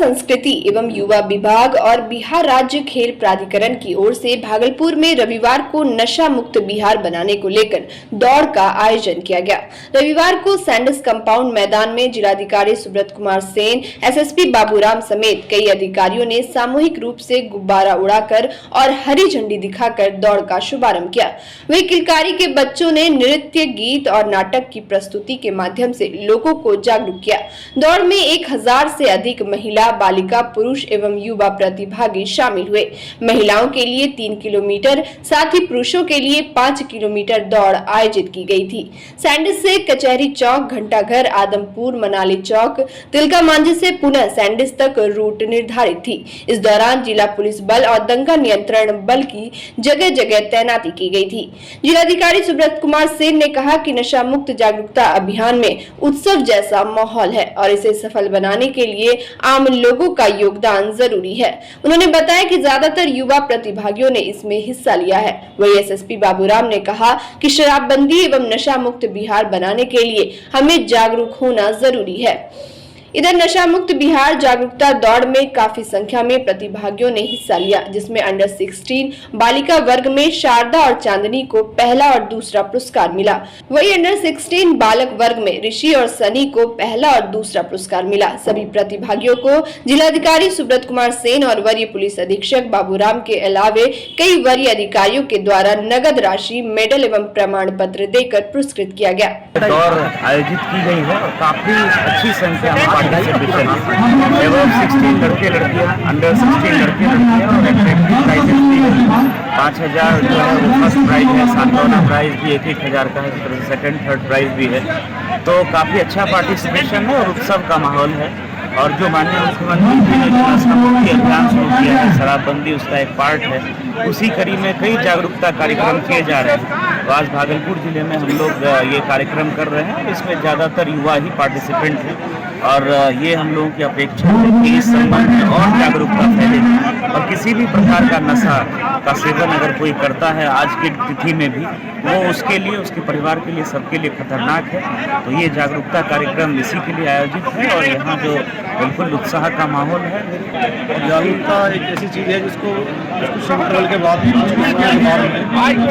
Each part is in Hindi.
संस्कृति एवं युवा विभाग और बिहार राज्य खेल प्राधिकरण की ओर से भागलपुर में रविवार को नशा मुक्त बिहार बनाने को लेकर दौड़ का आयोजन किया गया। रविवार को सैंडिस कंपाउंड मैदान में जिलाधिकारी सुब्रत कुमार सेन, एसएसपी बाबूराम समेत कई अधिकारियों ने सामूहिक रूप से गुब्बारा उड़ाकर और हरी झंडी दिखाकर दौड़ का शुभारंभ किया। वहीं किलकारी के बच्चों ने नृत्य, गीत और नाटक की प्रस्तुति के माध्यम से लोगों को जागरूक किया। दौड़ में 1000 से अधिक महिला, बालिका, पुरुष एवं युवा प्रतिभागी शामिल हुए। महिलाओं के लिए 3 किलोमीटर, साथ ही पुरुषों के लिए 5 किलोमीटर दौड़ आयोजित की गई थी। सैंडिस से कचहरी चौक, घंटाघर, आदमपुर, मनाली चौक, तिलका मांझी से पुनः सैंडिस तक रूट निर्धारित थी। इस दौरान जिला पुलिस बल और दंगा नियंत्रण बल की जगह जगह तैनाती की गई थी। जिलाधिकारी सुब्रत कुमार सेन ने कहा कि नशा मुक्त जागरूकता अभियान में उत्सव जैसा माहौल है और इसे सफल बनाने के लिए आम लोगों का योगदान जरूरी है। उन्होंने बताया कि ज्यादातर युवा प्रतिभागियों ने इसमें हिस्सा लिया है। वही एसएसपी बाबूराम ने कहा कि शराबबंदी एवं नशा मुक्त बिहार बनाने के लिए हमें जागरूक होना जरूरी है। इधर नशा मुक्त बिहार जागरूकता दौड़ में काफी संख्या में प्रतिभागियों ने हिस्सा लिया, जिसमें अंडर 16 बालिका वर्ग में शारदा और चांदनी को पहला और दूसरा पुरस्कार मिला। वही अंडर 16 बालक वर्ग में ऋषि और सनी को पहला और दूसरा पुरस्कार मिला। सभी प्रतिभागियों को जिलाधिकारी सुब्रत कुमार सेन और वरीय पुलिस अधीक्षक बाबूराम के अलावे कई वरीय अधिकारियों के द्वारा नगद राशि, मेडल एवं प्रमाण पत्र देकर पुरस्कृत किया गया। दौड़ आयोजित की गई है और काफी अच्छी संख्या में एवं 16 लड़के लड़कियां, अंडर 16 लड़के लड़कियां और एट्रैक्टिव प्राइजेस भी 5000 जो है वो फर्स्ट प्राइज है, सांत्वना प्राइज भी 1000 का है, सेकंड थर्ड प्राइज भी है। तो काफी अच्छा पार्टिसिपेशन है और उत्सव का माहौल है। और जो माननीय मुख्यमंत्री जी ने जो नशा मुक्ति अभियान शुरू किया है, शराबबंदी उसका एक पार्ट है, उसी कड़ी में कई जागरूकता कार्यक्रम किए जा रहे हैं। तो आज भागलपुर जिले में हम लोग ये कार्यक्रम कर रहे हैं। इसमें ज़्यादातर युवा ही पार्टिसिपेंट हैं और ये हम लोगों की अपेक्षा है कि इस संबंध में और जागरूकता फैले और किसी भी प्रकार का नशा का सेवन अगर कोई करता है आज की तिथि में भी, वो उसके लिए, उसके परिवार के लिए, सबके लिए खतरनाक है। तो ये जागरूकता कार्यक्रम इसी के लिए आयोजित है और यहाँ जो बिल्कुल उत्साह का माहौल है। जागरूकता एक ऐसी चीज़ है जिसको इंटरवल के बाद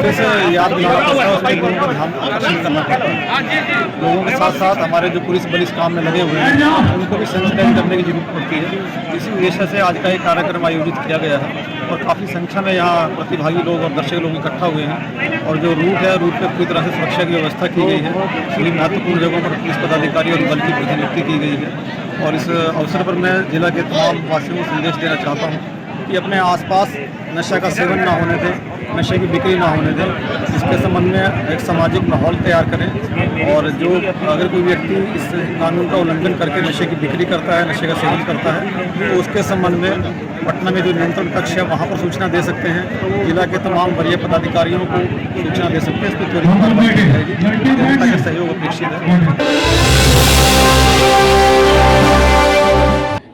जैसे याद लोगों का ध्यान आकर्षित करना पड़ता है। लोगों के साथ साथ हमारे जो पुलिस बल इस काम में लगे हुए हैं उनको भी सेंसिटाइज करने की जरूरत पड़ती है। इसी उद्देश्य से आज का एक कार्यक्रम आयोजित किया गया है और काफ़ी संख्या में यहाँ प्रतिभागी लोग और दर्शक लोग इकट्ठा हुए हैं। और जो रूट है, रूट पर पूरी तरह से सुरक्षा की व्यवस्था की गई है। सभी महत्वपूर्ण जगहों पर पुलिस पदाधिकारी और बल की प्रतिनियुक्ति की गई है। और इस अवसर पर मैं जिला के तमाम वासियों को संदेश देना चाहता हूँ कि अपने आसपास नशा का सेवन ना होने दें, नशे की बिक्री ना होने दें। इसके संबंध में एक सामाजिक माहौल तैयार करें और जो अगर कोई व्यक्ति इस कानून का उल्लंघन करके नशे की बिक्री करता है, नशे का सेवन करता है, तो उसके संबंध में पटना में जो नियंत्रण कक्ष है वहाँ पर सूचना दे सकते हैं। जिला के तमाम वरीय पदाधिकारियों को सूचना दे सकते हैं। इस पर त्वरित कार्रवाई की जाएगी। जनता का सहयोग अपेक्षित है।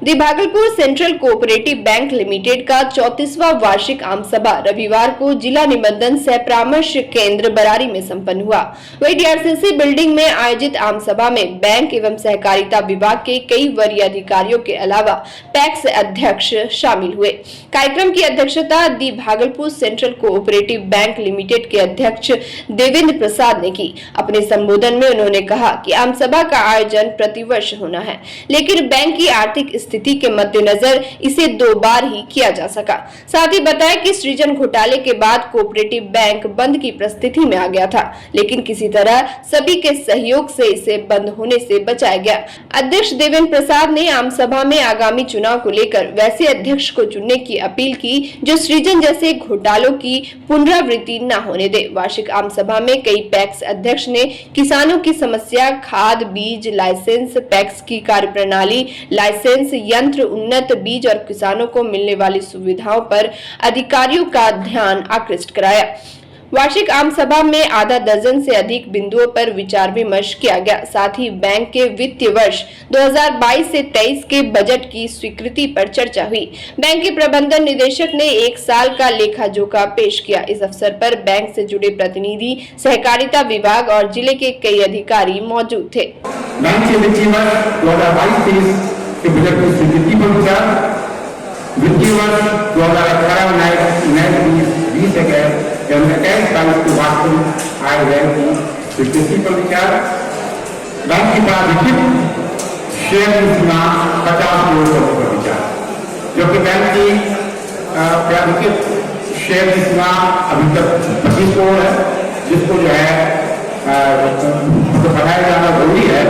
The Bhagalpur central cooperative bank limited का 34वां वार्षिक आम सभा रविवार को जिला निबंधन सह परामर्श केंद्र बरारी में संपन्न हुआ। वही डीआरसीसी बिल्डिंग में आयोजित आम सभा में बैंक एवं सहकारिता विभाग के कई वरीय अधिकारियों के अलावा पैक्स अध्यक्ष शामिल हुए। कार्यक्रम की अध्यक्षता the Bhagalpur central cooperative bank limited के अध्यक्ष देवेंद्र प्रसाद ने की। अपने संबोधन में उन्होंने कहा कि आम सभा का आयोजन प्रतिवर्ष होना है, लेकिन बैंक की आर्थिक स्थिति के मद्देनजर इसे 2 बार ही किया जा सका। साथ ही बताया कि सृजन घोटाले के बाद कोऑपरेटिव बैंक बंद की परिस्थिति में आ गया था, लेकिन किसी तरह सभी के सहयोग से इसे बंद होने से बचाया गया। अध्यक्ष देवेंद्र प्रसाद ने आम सभा में आगामी चुनाव को लेकर वैसे अध्यक्ष को चुनने की अपील की जो सृजन जैसे घोटालों की पुनरावृत्ति न होने दे। वार्षिक आम सभा में कई पैक्स अध्यक्ष ने किसानों की समस्या, खाद, बीज लाइसेंस, पैक्स की कार्यप्रणाली, लाइसेंस, यंत्र, उन्नत बीज और किसानों को मिलने वाली सुविधाओं पर अधिकारियों का ध्यान आकृष्ट कराया। वार्षिक आम सभा में आधा दर्जन से अधिक बिंदुओं पर विचार विमर्श किया गया। साथ ही बैंक के वित्तीय वर्ष 2022 से 23 के बजट की स्वीकृति पर चर्चा हुई। बैंक के प्रबंधन निदेशक ने 1 साल का लेखा जोखा पेश किया। इस अवसर पर बैंक से जुड़े प्रतिनिधि, सहकारिता विभाग और जिले के कई अधिकारी मौजूद थे। बैंक के वित्तीय वर्ष 2022-23 के बजट की स्वीकृति पर विचार, वित्तीय वर्ष 2018-19-20 के इक्कीस तारीख को वास्तविक आय व्यय की स्वीकृति पर विचार, बैंक की प्राधिकृत शेयर की सीमा 50 करोड़ रुपए पर विचार, जबकि बैंक की प्राधिकृत शेयर की सीमा अभी तक 25 करोड़ है, जिसको जो है तो बढ़ाया जाना जरूरी है।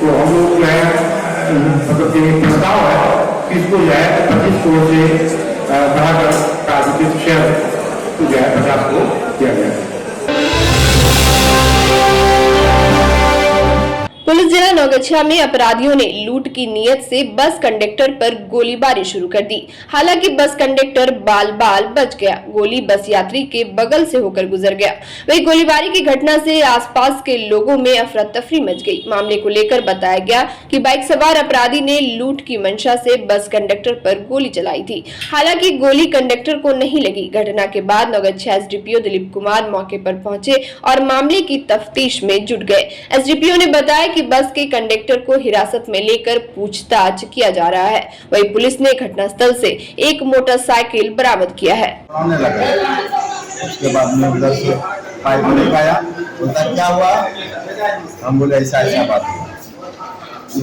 तो हम लोग जो है मतलब ये प्रस्ताव है कि इसको जो है 25 करोड़ से बढ़ाकर प्राधिकृत शेयर को जो है 50 करोड़ किया गया है। पुलिस जिला नौगछिया में अपराधियों ने लूट की नीयत से बस कंडक्टर पर गोलीबारी शुरू कर दी। हालांकि बस कंडक्टर बाल बाल बच गया, गोली बस यात्री के बगल से होकर गुजर गया। वही गोलीबारी की घटना से आसपास के लोगों में अफरा तफरी मच गई। मामले को लेकर बताया गया कि बाइक सवार अपराधी ने लूट की मंशा से बस कंडक्टर पर गोली चलाई थी। हालांकि गोली कंडक्टर को नहीं लगी। घटना के बाद नौगछिया एसडीपीओ दिलीप कुमार मौके पर पहुंचे और मामले की तफ्तीश में जुट गए। एसडीपीओ ने बताया कि बस के कंडक्टर को हिरासत में लेकर पूछताछ किया जा रहा है। वहीं पुलिस ने घटनास्थल से एक मोटरसाइकिल बरामद किया है। उसके बाद में उधर से पाइप लेकर आया, क्या हुआ, हम बोले ऐसा ऐसा बात हुआ।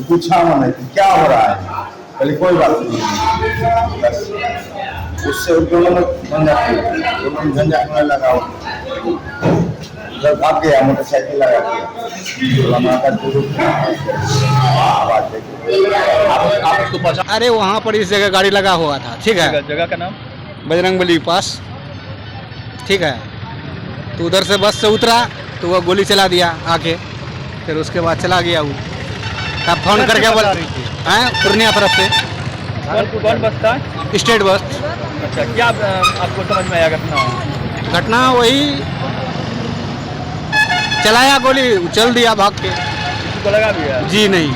पूछा मैंने क्या हो रहा है, पहले कोई बात नहीं, बस उससे दोनों में झंझट में लगा, भाग गया, मोटरसाइकिल लगा दिया। अरे वहाँ पर इस जगह गाड़ी लगा हुआ था, ठीक है। जगह का नाम बजरंगबली पास, ठीक है। तो उधर से बस से उतरा तो वह गोली चला दिया आके, फिर उसके बाद चला गया वो। तब फोन करके बोल हैं पूर्णिया तरफ से। कौन बस था? State bus. अच्छा, क्या आपको समझ में आया घटना? वही चलाया, गोली चल दिया भाग के। किसी को लगा भी है? जी नहीं।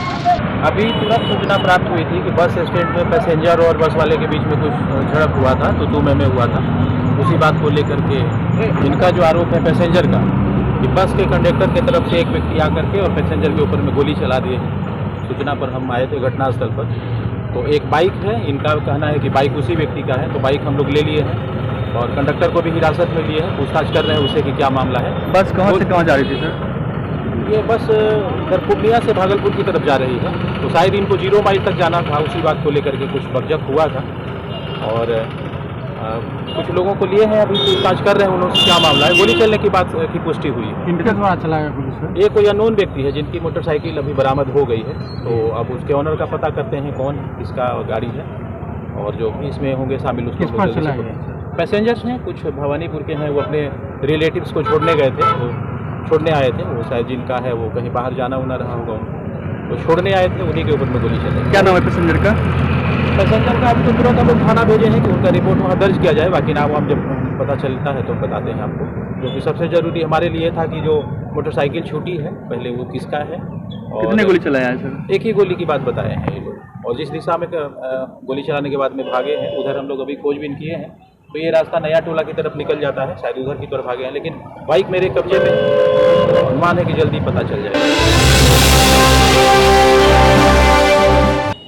अभी तुरंत सूचना प्राप्त हुई थी कि बस स्टैंड में पैसेंजर और बस वाले के बीच में कुछ झड़प हुआ था, तो तू में हुआ था। उसी बात को लेकर के इनका जो आरोप है पैसेंजर का, कि बस के कंडक्टर की तरफ से एक व्यक्ति आकर के और पैसेंजर के ऊपर में गोली चला दिए। सूचना पर हम आए थे घटनास्थल पर। तो एक बाइक है, इनका कहना है कि बाइक उसी व्यक्ति का है, तो बाइक हम लोग ले लिए हैं और कंडक्टर को भी हिरासत में लिए हैं। पूछताछ कर रहे हैं उससे कि क्या मामला है। बस कहाँ से कहाँ जा रही थी सर? ये बस इधर पूर्णिया से भागलपुर की तरफ जा रही है, तो शायद इनको 0 माइल तक जाना था। उसी बात को लेकर के कुछ बकझक हुआ था और कुछ लोगों को लिए हैं, अभी पूछताछ कर रहे हैं उन्होंने क्या मामला है। गोली चलने की बात की पुष्टि हुई है। इनके द्वारा चलाया पुलिस? ये कोई अननोन व्यक्ति है जिनकी मोटरसाइकिल अभी बरामद हो गई है, तो अब उसके ऑनर का पता करते हैं कौन किसका गाड़ी है और जो भी इसमें होंगे शामिल उसको पैसेंजर्स हैं, कुछ भवानीपुर के हैं, वो अपने रिलेटिव्स को छोड़ने गए थे, वो छोड़ने आए थे। वो शायद जिनका है वो कहीं बाहर जाना उना रहा होगा, वो छोड़ने आए थे, उन्हीं के ऊपर में गोली चली। क्या नाम है पैसेंजर का? पैसेंजर का अभी तो तुरंत हम लोग थाना भेजे हैं कि उनका रिपोर्ट वहाँ दर्ज किया जाए। बाकी नाम हम जब पता चलता है तो बताते हैं आपको, क्योंकि सबसे जरूरी हमारे लिए था कि जो मोटरसाइकिल छूटी है पहले वो किसका है। और कितने गोली चलाया है सर? एक ही गोली की बात बताए हैं ये लोग, और जिस दिशा में गोली चलाने के बाद में भागे हैं उधर हम लोग अभी खोजबीन किए हैं। तो ये रास्ता नया टोला की तरफ निकल जाता है, शायद उधर की तरफ भागे हैं, लेकिन बाइक मेरे कब्जे में, अनुमान है कि जल्दी पता चल जाएगा।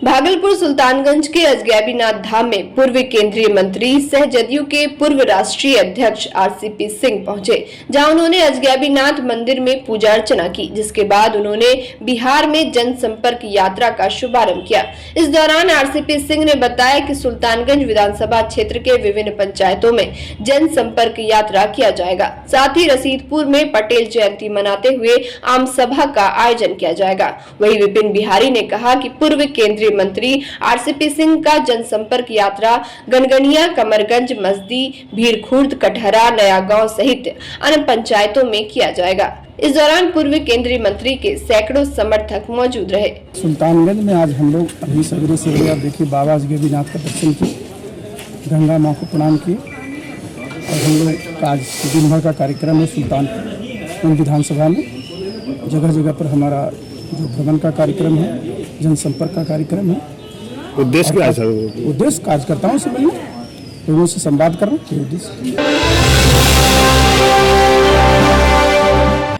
भागलपुर सुल्तानगंज के अजगैबीनाथ धाम में पूर्व केंद्रीय मंत्री सह जदयू के पूर्व राष्ट्रीय अध्यक्ष आरसीपी सिंह पहुंचे, जहां उन्होंने अजगैबीनाथ मंदिर में पूजा अर्चना की, जिसके बाद उन्होंने बिहार में जनसंपर्क यात्रा का शुभारंभ किया। इस दौरान आरसीपी सिंह ने बताया कि सुल्तानगंज विधानसभा क्षेत्र के विभिन्न पंचायतों में जनसंपर्क यात्रा किया जाएगा। साथ ही रसीदपुर में पटेल जयंती मनाते हुए आम सभा का आयोजन किया जाएगा। वहीं विपिन बिहारी ने कहा कि पूर्व केंद्रीय मंत्री आरसीपी सिंह का जनसंपर्क यात्रा गनगनिया, कमरगंज, मस्दी, भीरखुर्द, कटहरा, नया गांव सहित अन्य पंचायतों में किया जाएगा। इस दौरान पूर्व केंद्रीय मंत्री के सैकड़ों समर्थक मौजूद रहे। सुल्तानगंज में आज हम लोग अभी सवेरे आप देखिए बाबा अजगैबीनाथ का दर्शन किए, गंगा माँ को प्रणाम किए और हम लोग आज दिन भर का कार्यक्रम है सुल्तानगंज विधानसभा में। जगह जगह पर हमारा जो भ्रमण का कार्यक्रम है, जनसंपर्क का कार्यक्रम है। उद्देश्य क्या है सर? उद्देश्य कार्यकर्ताओं से मिलना, लोगों से संवाद करना, ये उद्देश्य।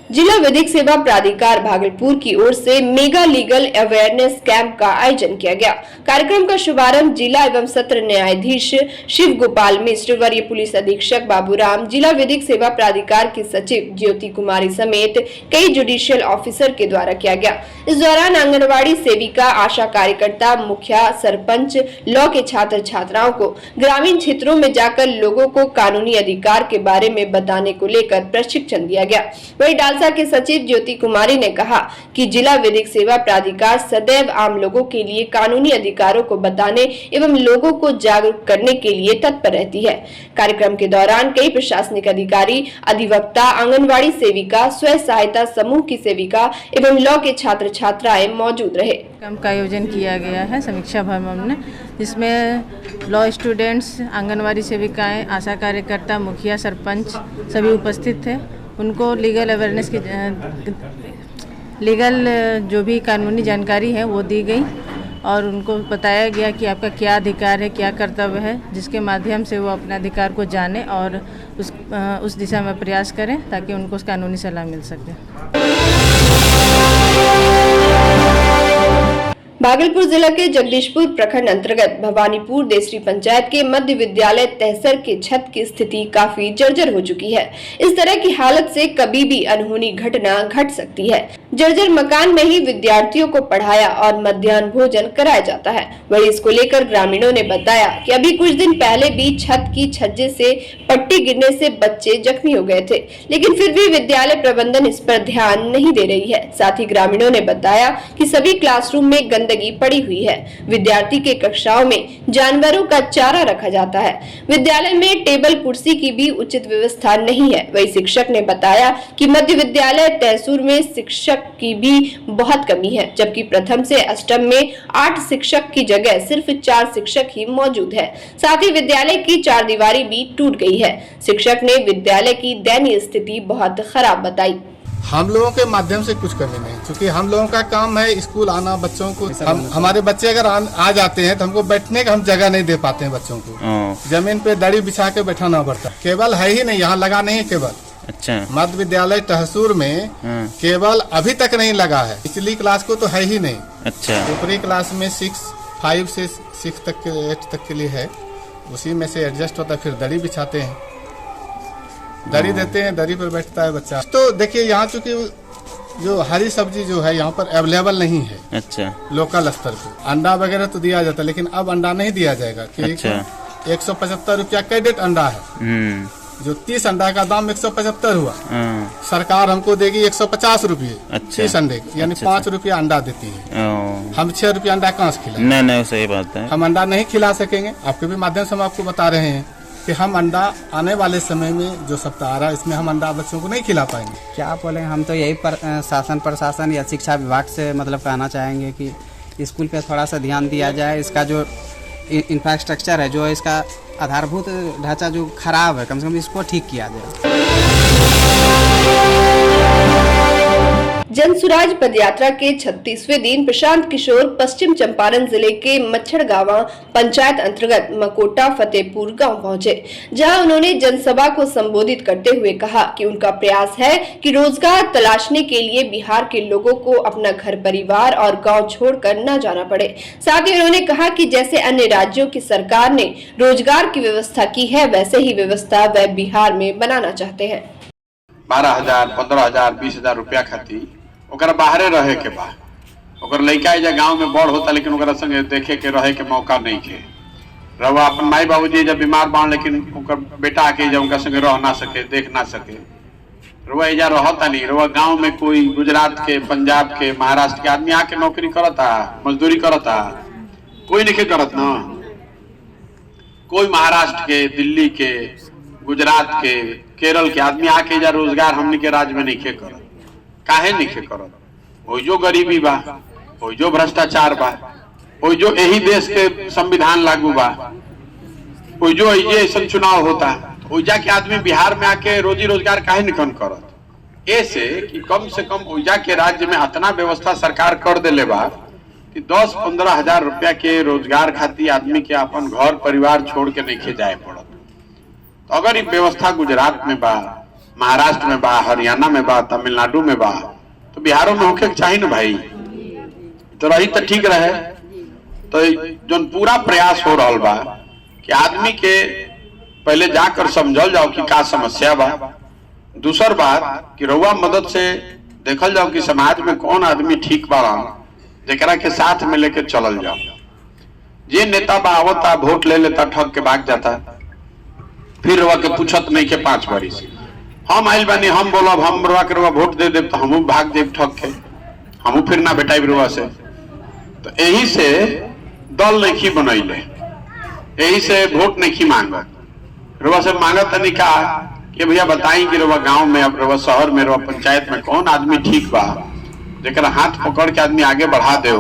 जिला विधिक सेवा प्राधिकार भागलपुर की ओर से मेगा लीगल अवेयरनेस कैंप का आयोजन किया गया। कार्यक्रम का शुभारंभ जिला एवं सत्र न्यायाधीश शिव गोपाल मिश्र, वरीय पुलिस अधीक्षक बाबूराम, जिला विधिक सेवा प्राधिकार की सचिव ज्योति कुमारी समेत कई जुडिशियल ऑफिसर के द्वारा किया गया। इस दौरान आंगनबाड़ी सेविका, आशा कार्यकर्ता, मुखिया, सरपंच, लॉ के छात्र छात्राओं को ग्रामीण क्षेत्रों में जाकर लोगों को कानूनी अधिकार के बारे में बताने को लेकर प्रशिक्षण दिया गया। वहीं डालसा के सचिव ज्योति कुमारी ने कहा कि जिला विधिक सेवा प्राधिकार सदैव आम लोगों के लिए कानूनी अधिकारों को बताने एवं लोगों को जागरूक करने के लिए तत्पर रहती है। कार्यक्रम के दौरान कई प्रशासनिक अधिकारी, अधिवक्ता, आंगनबाड़ी सेविका, स्वयं सहायता समूह की सेविका एवं लॉ के छात्र छात्राएं मौजूद रहे। कैंप का आयोजन किया गया है समीक्षा भवन में, जिसमें लॉ स्टूडेंट्स, आंगनबाड़ी सेविकाएं, आशा कार्यकर्ता, मुखिया, सरपंच सभी उपस्थित थे। उनको लीगल अवेयरनेस की लीगल जो भी कानूनी जानकारी है वो दी गई और उनको बताया गया कि आपका क्या अधिकार है, क्या कर्तव्य है, जिसके माध्यम से वो अपने अधिकार को जाने और उस दिशा में प्रयास करें ताकि उनको कानूनी सलाह मिल सके। भागलपुर जिला के जगदीशपुर प्रखंड अंतर्गत भवानीपुर देसरी पंचायत के मध्य विद्यालय तहसर के छत की स्थिति काफी जर्जर हो चुकी है। इस तरह की हालत से कभी भी अनहोनी घटना घट सकती है। जर्जर मकान में ही विद्यार्थियों को पढ़ाया और मध्याह्न भोजन कराया जाता है। वहीं इसको लेकर ग्रामीणों ने बताया कि अभी कुछ दिन पहले भी छत की छज्जे से पट्टी गिरने से बच्चे जख्मी हो गए थे, लेकिन फिर भी विद्यालय प्रबंधन इस पर ध्यान नहीं दे रही है। साथ ही ग्रामीणों ने बताया कि सभी क्लासरूम में गंदगी पड़ी हुई है। विद्यार्थी के कक्षाओं में जानवरों का चारा रखा जाता है। विद्यालय में टेबल कुर्सी की भी उचित व्यवस्था नहीं है। वही शिक्षक ने बताया कि मध्य विद्यालय तहसूर में शिक्षक की भी बहुत कमी है, जबकि प्रथम से अष्टम में 8 शिक्षक की जगह सिर्फ 4 शिक्षक ही मौजूद है। साथ ही विद्यालय की चारदीवारी भी टूट गई है। शिक्षक ने विद्यालय की दयनीय स्थिति बहुत खराब बताई। हम लोगों के माध्यम से कुछ करने नहीं, क्योंकि हम लोगों का काम है स्कूल आना, बच्चों को हमारे बच्चे अगर आ जाते हैं तो हमको बैठने का हम जगह नहीं दे पाते हैं। बच्चों को जमीन पे दड़ी बिछा के बैठाना पड़ता है। केबल है ही नहीं, यहाँ लगा नहीं है केबल। अच्छा। मध्य विद्यालय तहसूर में केबल अभी तक नहीं लगा है। पिछली क्लास को तो है ही नहीं। अच्छा। ऊपरी क्लास में 5 से 6 तक के 8 तक के लिए है, उसी में से एडजस्ट होता है। फिर दड़ी बिछाते हैं, दरी देते हैं, दरी पर बैठता है बच्चा। तो देखिए यहाँ चूंकि जो हरी सब्जी जो है यहाँ पर अवेलेबल नहीं है। अच्छा। लोकल स्तर पे अंडा वगैरह तो दिया जाता है, लेकिन अब अंडा नहीं दिया जाएगा। अच्छा। 175 रुपया कैडेट अंडा है, जो 30 अंडा का दाम 175 हुआ। सरकार हमको देगी 150 रुपये। अच्छा। 30 अंडे यानी 5 रुपया अंडा देती है। हम 6 रुपया अंडा कहाँ से खिलाएं? नहीं, सही बात है। हम अंडा नहीं खिला सकेंगे। आपके भी माध्यम से हम आपको बता रहे हैं कि हम अंडा आने वाले समय में जो सप्ताह आ रहा है इसमें हम अंडा बच्चों को नहीं खिला पाएंगे। क्या बोले, हम तो यही शासन प्रशासन या शिक्षा विभाग से मतलब कहना चाहेंगे कि स्कूल पे थोड़ा सा ध्यान दिया जाए। इसका जो इंफ्रास्ट्रक्चर है, जो इसका आधारभूत ढांचा जो खराब है, कम से कम इसको ठीक किया जाए। जनसुराज पदयात्रा के 36वें दिन प्रशांत किशोर पश्चिम चंपारण जिले के मच्छड़गावा पंचायत अंतर्गत मकोटा फतेहपुर गांव पहुंचे, जहां उन्होंने जनसभा को संबोधित करते हुए कहा कि उनका प्रयास है कि रोजगार तलाशने के लिए बिहार के लोगों को अपना घर परिवार और गांव छोड़कर न जाना पड़े। साथ ही उन्होंने कहा कि जैसे अन्य राज्यों की सरकार ने रोजगार की व्यवस्था की है, वैसे ही व्यवस्था वह बिहार में बनाना चाहते हैं। 12,000, 15,000, 20,000 रुपया खाती ओकरा बाहरे रहे के बाद ओकर लड़का एजा गांव में बड़ होता, लेकिन ओकरा संगे देखे के रहे के मौका नहीं के। रवा अपन माई बाबूजी जब बीमार बाण, लेकिन ओकर बेटा आके जब उनका संगे रह ना सके, देख ना सके। रवा एजा रहता नहीं। रवा गांव में कोई गुजरात के, पंजाब के, महाराष्ट्र के आदमी आके नौकरी करता, मजदूरी करता, कोई नहीं करत ना। कोई महाराष्ट्र के, दिल्ली के, गुजरात के, केरल के आदमी आके एजा रोजगार हमनी के राज्य में नहीं के करत। काहे नहीं करत? वो जो गरीबी बा, वो जो भ्रष्टाचार बा, वो जो यही देश के संविधान लागू बा, वो जो ये ऐसा चुनाव होता, तो ओजा के आदमी बिहार में आके रोजी रोजगार काहे नहीं करत? ऐसे कि कम से कम ओजा के राज्य में इतना व्यवस्था सरकार कर देले बा कि 10-15 हजार रुपया के रोजगार खातिर आदमी के अपन घर परिवार छोड़ के नहीं जाए पड़त। तो अगर ये व्यवस्था गुजरात में बा, महाराष्ट्र में बा, हरियाणा में बा, तमिलनाडु में बा, तो बिहारों में होके चाहिए ना भाई। तो रही तो ठीक रहे। तो जो पूरा प्रयास हो रहा बा कि आदमी के पहले जाकर समझल जाओ कि का समस्या बा। दूसर बात कि रउआ मदद से देखल जाओ कि समाज में कौन आदमी ठीक बाड़ा जेकरा के साथ में लेके चलल जाओ। जे नेता बा आवता वोट ले लेता ठग के भाग जाता, फिर रउआ के पूछत नहीं के 5 बारी से हम आइल बानी, हम बोलब हम रउआ के रउआ वोट दे देब तो हमहू भाग देब ठग के, हमहू फिर ना बेटाई रउआ से। तो यही से दल नहीं बनैले, यही से वोट नहीं मांगत। रउआ से मांगत नहीं का कि भैया बताई कि रउआ गांव में, रउआ शहर में, रउआ पंचायत में कौन आदमी ठीक बा जेकरा हाथ पकड़ के आदमी आगे बढ़ा दे,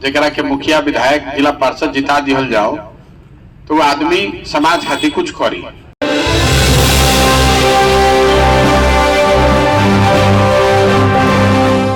जेकरा के मुखिया विधायक जिला पार्षद जिता दिहल जाओ तो वो आदमी समाज खातिर कुछ करी।